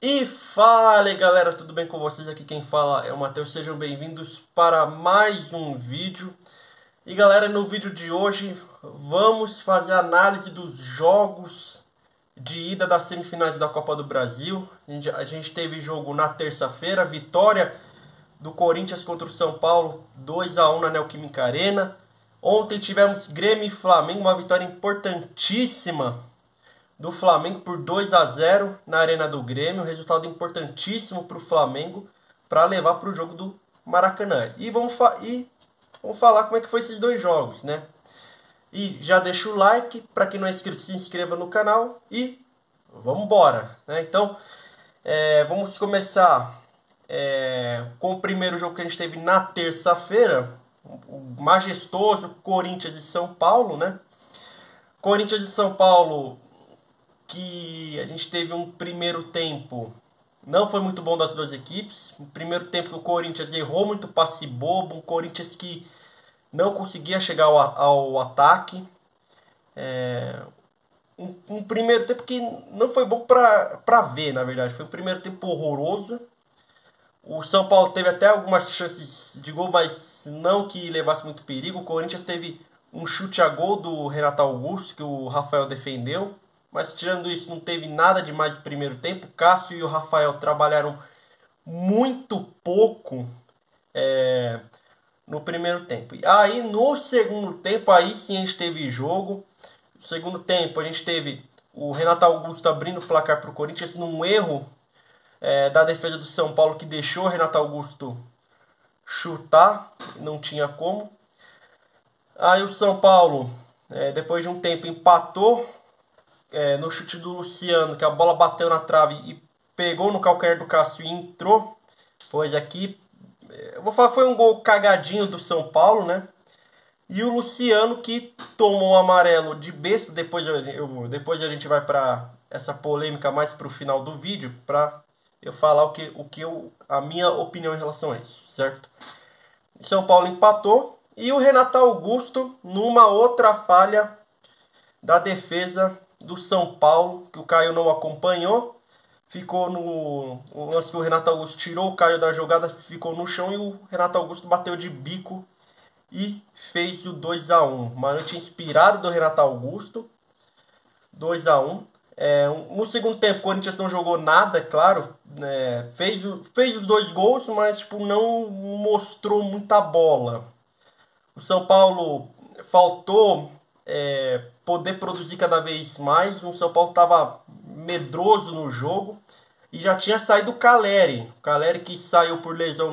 E fala aí, galera, tudo bem com vocês? Aqui quem fala é o Matheus, sejam bem-vindos para mais um vídeo. E galera, no vídeo de hoje vamos fazer a análise dos jogos de ida das semifinais da Copa do Brasil. A gente teve jogo na terça-feira, vitória do Corinthians contra o São Paulo, 2-1 na Neoquímica Arena. Ontem tivemos Grêmio e Flamengo, uma vitória importantíssima do Flamengo por 2-0 na Arena do Grêmio. Resultado importantíssimo para o Flamengo para levar para o jogo do Maracanã. E vamos falar como é que foi esses dois jogos, né? E já deixa o like, para quem não é inscrito se inscreva no canal e vamos embora, né? Então vamos começar com o primeiro jogo que a gente teve na terça-feira, o majestoso Corinthians e São Paulo, né? Corinthians e São Paulo, que a gente teve um primeiro tempo não foi muito bom das duas equipes. No primeiro tempo que o Corinthians errou muito passe bobo, um Corinthians que não conseguia chegar ao ataque. Um primeiro tempo que não foi bom para ver, na verdade. Foi um primeiro tempo horroroso. O São Paulo teve até algumas chances de gol, mas não que levasse muito perigo. O Corinthians teve um chute a gol do Renato Augusto, que o Rafael defendeu. Mas tirando isso, não teve nada demais no primeiro tempo. Cássio e o Rafael trabalharam muito pouco no primeiro tempo. E aí no segundo tempo, aí sim a gente teve jogo. No segundo tempo a gente teve o Renato Augusto abrindo o placar para o Corinthians num erro da defesa do São Paulo, que deixou o Renato Augusto chutar. Não tinha como. Aí o São Paulo, depois de um tempo, empatou. No chute do Luciano, que a bola bateu na trave e pegou no calcanhar do Cássio e entrou. Pois aqui, eu vou falar que foi um gol cagadinho do São Paulo, né? E o Luciano, que tomou um amarelo de besta. Depois a gente vai para essa polêmica mais para o final do vídeo, para eu falar a minha opinião em relação a isso, certo? São Paulo empatou e o Renato Augusto, numa outra falha da defesa do São Paulo, que o Caio não acompanhou, ficou no lance que o Renato Augusto tirou o Caio da jogada, ficou no chão e o Renato Augusto bateu de bico e fez o 2-1. Uma noite inspirada do Renato Augusto, 2-1. No segundo tempo o Corinthians não jogou nada, claro, fez os dois gols, mas não mostrou muita bola. O São Paulo faltou poder produzir cada vez mais. O São Paulo estava medroso no jogo e já tinha saído o Caleri que saiu por lesão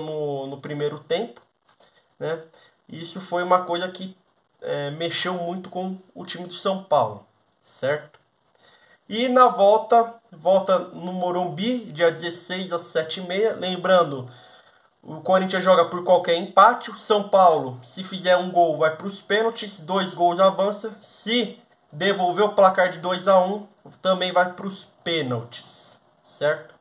no primeiro tempo, né? Isso foi uma coisa que mexeu muito com o time do São Paulo, certo? E na volta no Morumbi, dia 16 às 7h30, lembrando, o Corinthians joga por qualquer empate. O São Paulo, se fizer um gol, vai para os pênaltis. 2 gols avança. Se devolver o placar de 2-1, também vai para os pênaltis, certo?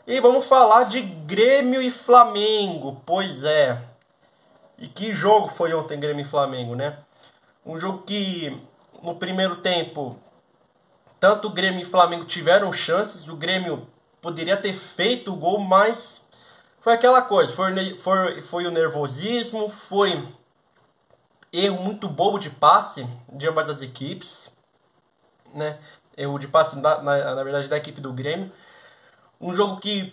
E vamos falar de Grêmio e Flamengo. Pois é. E que jogo foi ontem, Grêmio e Flamengo, né? Um jogo que no primeiro tempo tanto o Grêmio e o Flamengo tiveram chances. O Grêmio poderia ter feito o gol, mas foi aquela coisa, foi o nervosismo, foi erro muito bobo de passe de ambas as equipes, né? Erro de passe, na verdade, da equipe do Grêmio. Um jogo que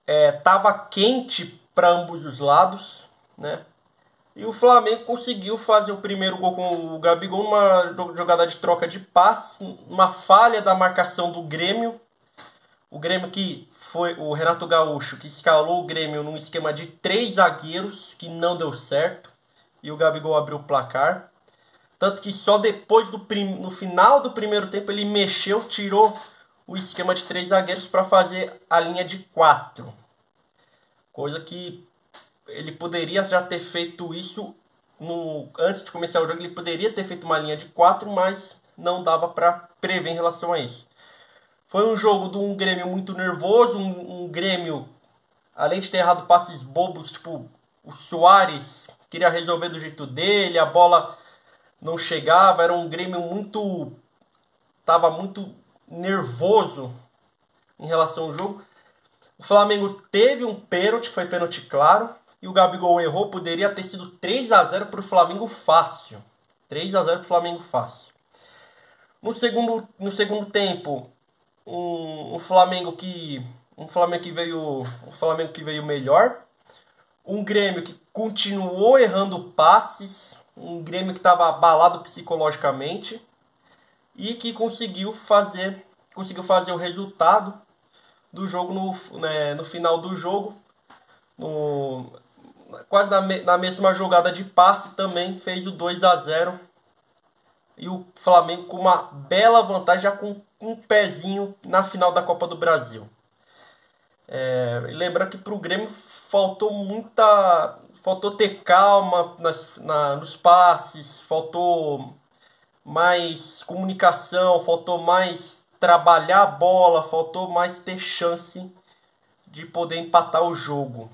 estava quente para ambos os lados, né? E o Flamengo conseguiu fazer o primeiro gol com o Gabigol numa jogada de troca de passe, uma falha da marcação do Grêmio. O Grêmio que foi o Renato Gaúcho, que escalou o Grêmio num esquema de 3 zagueiros, que não deu certo. E o Gabigol abriu o placar. Tanto que só depois, no final do primeiro tempo, ele mexeu, tirou o esquema de 3 zagueiros para fazer a linha de 4. Coisa que ele poderia já ter feito isso antes de começar o jogo. Ele poderia ter feito uma linha de 4, mas não dava para prever em relação a isso. Foi um jogo de um Grêmio muito nervoso, um Grêmio, além de ter errado passes bobos, tipo, o Soares queria resolver do jeito dele, a bola não chegava, era um Grêmio tava muito nervoso em relação ao jogo. O Flamengo teve um pênalti, que foi pênalti claro, e o Gabigol errou, poderia ter sido 3 a 0 para o Flamengo fácil. 3 a 0 para o Flamengo fácil. No segundo tempo, um Flamengo que veio melhor. Um Grêmio que continuou errando passes, um Grêmio que estava abalado psicologicamente e que conseguiu fazer o resultado do jogo no final do jogo, quase na mesma jogada de passe também fez o 2 a 0 e o Flamengo com uma bela vantagem, já com um pezinho na final da Copa do Brasil. Lembrando que para o Grêmio faltou ter calma nos passes, faltou mais comunicação, faltou mais trabalhar a bola, faltou mais ter chance de poder empatar o jogo.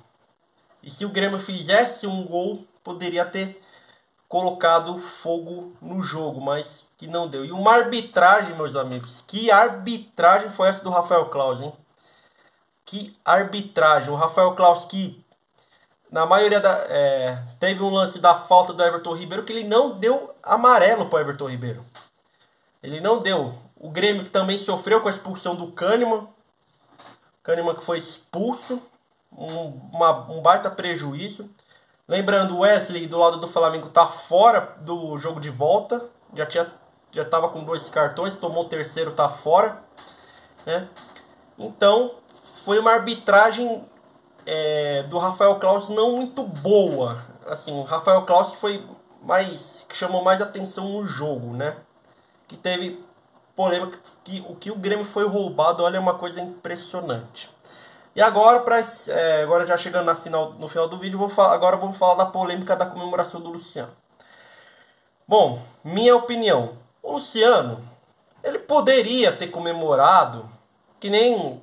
E se o Grêmio fizesse um gol, poderia ter colocado fogo no jogo, mas que não deu. E uma arbitragem, meus amigos, que arbitragem foi essa do Rafael Claus, hein? Que arbitragem. O Rafael Claus, que na maioria teve um lance da falta do Everton Ribeiro, que ele não deu amarelo para o Everton Ribeiro. Ele não deu. O Grêmio que também sofreu com a expulsão do Kahneman. Kahneman que foi expulso. Um baita prejuízo. Lembrando, o Wesley do lado do Flamengo está fora do jogo de volta. Já estava com 2 cartões, tomou o terceiro, está fora. Né? Então, foi uma arbitragem do Rafael Claus não muito boa. Assim, o Rafael Claus que chamou mais atenção no jogo, né? Que teve polêmica, que o Grêmio foi roubado, olha, é uma coisa impressionante. E agora, agora já chegando no final do vídeo, agora vamos falar da polêmica da comemoração do Luciano. Bom, minha opinião, o Luciano, ele poderia ter comemorado que nem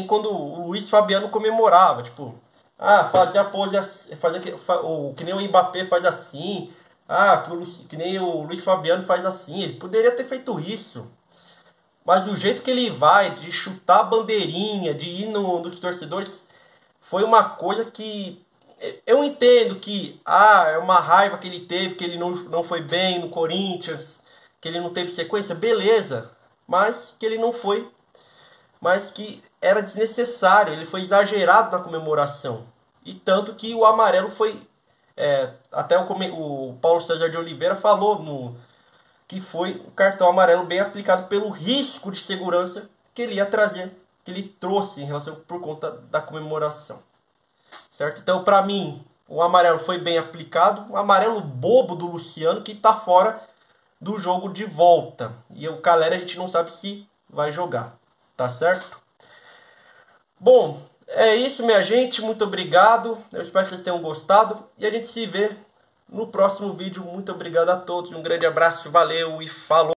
quando o Luiz Fabiano comemorava, tipo, fazia a pose, que nem o Mbappé faz assim, que nem o Luiz Fabiano faz assim. Ele poderia ter feito isso. Mas o jeito que ele vai, de chutar a bandeirinha, de ir nos torcedores, foi uma coisa que eu entendo que é uma raiva que ele teve, que ele não foi bem no Corinthians, que ele não teve sequência, beleza, mas que ele não foi, mas que era desnecessário, ele foi exagerado na comemoração. E tanto que o amarelo foi, até o Paulo César de Oliveira falou que foi um cartão amarelo bem aplicado pelo risco de segurança que ele ia trazer, que ele trouxe por conta da comemoração. Certo? Então, para mim, o amarelo foi bem aplicado. Um amarelo bobo do Luciano, que está fora do jogo de volta. E o Calera a gente não sabe se vai jogar. Tá certo? Bom, é isso, minha gente. Muito obrigado. Eu espero que vocês tenham gostado. E a gente se vê no próximo vídeo. Muito obrigado a todos. Um grande abraço. Valeu e falou.